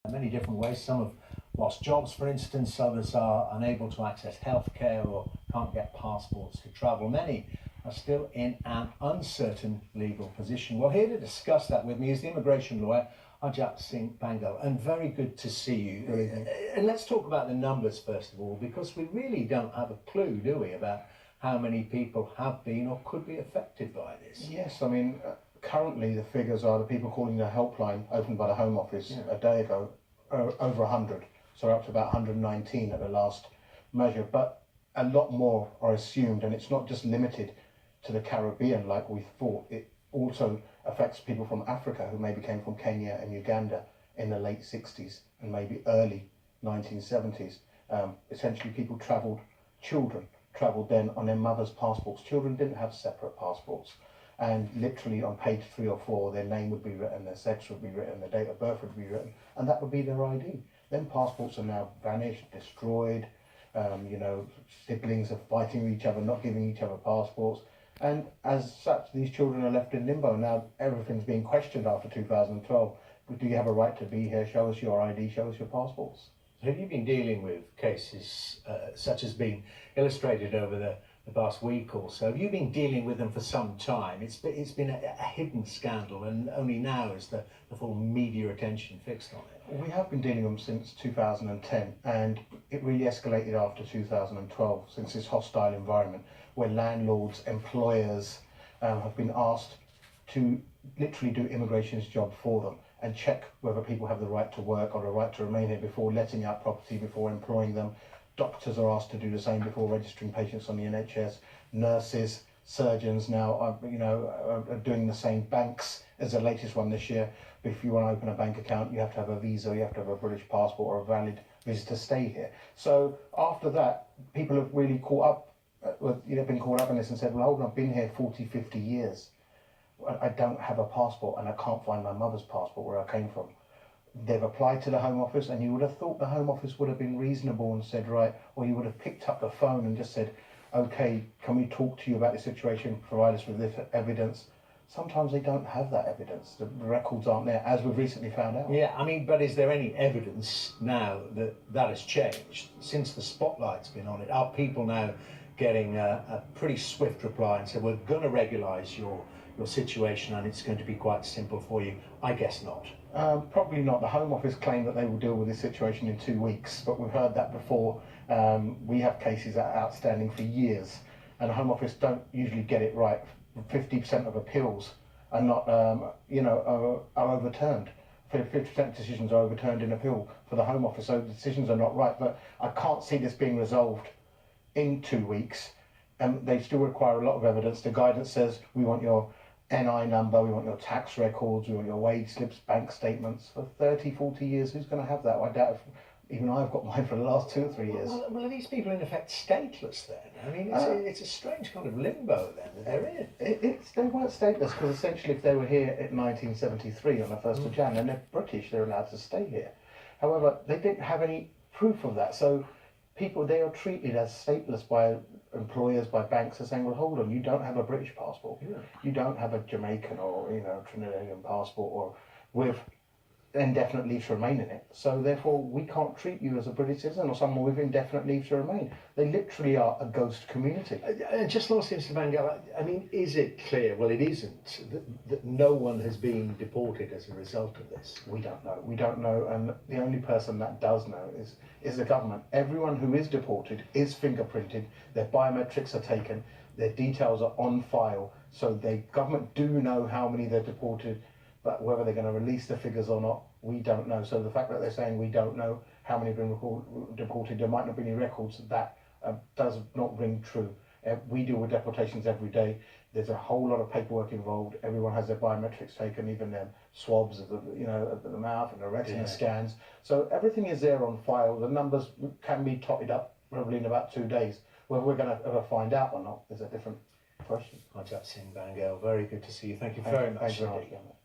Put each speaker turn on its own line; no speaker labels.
many different ways. Some have lost jobs, for instance. Others are unable to access healthcare or can't get passports to travel. Many are still in an uncertain legal position. Well, here to discuss that with me is the immigration lawyer, Harjap Singh Bhangal, and very good to see you.
Good evening.
And let's talk about the numbers first of all, because we really don't have a clue, do we, about how many people have been or could be affected by this?
Yes, I mean, currently the figures are the people calling the helpline opened by the Home Office a day ago, over 100. So we're up to about 119 at the last measure, but a lot more are assumed, and it's not just limited to the Caribbean like we thought. It also affects people from Africa who maybe came from Kenya and Uganda in the late 60s and maybe early 1970s. Essentially people children travelled then on their mother's passports. Children didn't have separate passports, and literally on page 3 or 4 their name would be written, their sex would be written, their date of birth would be written, and that would be their ID. Then passports are now vanished, destroyed. Siblings are fighting with each other, not giving each other passports, and as such these children are left in limbo. Now everything's being questioned after 2012. Do you have a right to be here? Show us your ID, show us your passports.
Have you been dealing with cases such as being illustrated over the past week or so? Have you been dealing with them for some time? It's been a hidden scandal, and only now is the full media attention fixed on it.
We have been dealing with them since 2010, and it really escalated after 2012, since this hostile environment where landlords, employers have been asked to literally do immigration's job for them and check whether people have the right to work or the right to remain here before letting out property, before employing them. Doctors are asked to do the same before registering patients on the NHS. Nurses, surgeons now are doing the same. Banks, as the latest one this year, if you want to open a bank account, you have to have a visa, you have to have a British passport or a valid visa to stay here. So after that, people have really been caught up in this and said, well, hold on, I've been here 40, 50 years. I don't have a passport and I can't find my mother's passport where I came from. They've applied to the Home Office, and you would have thought the Home Office would have been reasonable and said, right, or you would have picked up the phone and just said, okay, can we talk to you about the situation, provide us with this evidence. Sometimes they don't have that evidence. The records aren't there, as we've recently found out.
Yeah, I mean, but is there any evidence now that has changed since the spotlight's been on it? Are people now getting a pretty swift reply and say, we're going to regularise your situation and it's going to be quite simple for you? I guess not.
Probably not. The Home Office claim that they will deal with this situation in 2 weeks, but we've heard that before. We have cases that are outstanding for years, and the Home Office don't usually get it right. 50% of appeals are not, are overturned. 50% of decisions are overturned in appeal for the Home Office, so the decisions are not right. But I can't see this being resolved in 2 weeks. They still require a lot of evidence. The guidance says we want your NI number, we want your tax records, we want your wage slips, bank statements. For 30, 40 years, who's going to have that? I doubt if even I've got mine for the last 2 or 3 years.
Well, are these people in effect stateless then? I mean, it's a strange kind of limbo then that they're in.
They weren't stateless because essentially if they were here in 1973 on the 1st of Jan, and they're British, they're allowed to stay here. However, they didn't have any proof of that. So they are treated as stateless by employers, by banks, are saying, well, hold on, you don't have a British passport, you don't have a Jamaican or Trinidadian passport or with indefinite leave to remain in it, so therefore we can't treat you as a British citizen or someone with indefinite leave to remain. They literally are a ghost community.
Just lastly, Mr. Bhangal, I mean, is it clear, well it isn't, that no one has been deported as a result of this?
We don't know, and the only person that does know is the government. Everyone who is deported is fingerprinted, their biometrics are taken, their details are on file, so the government do know how many they're deported. But whether they're going to release the figures or not, we don't know. So the fact that they're saying we don't know how many have been deported, there might not be any records, that does not ring true. We deal with deportations every day. There's a whole lot of paperwork involved. Everyone has their biometrics taken, even their swabs of the mouth and the retina scans. So everything is there on file. The numbers can be totted up probably in about 2 days. Whether we're going to ever find out or not is a different question.
Harjap Singh Bhangal, very good to see you. Thank you very much.
Thank you very much.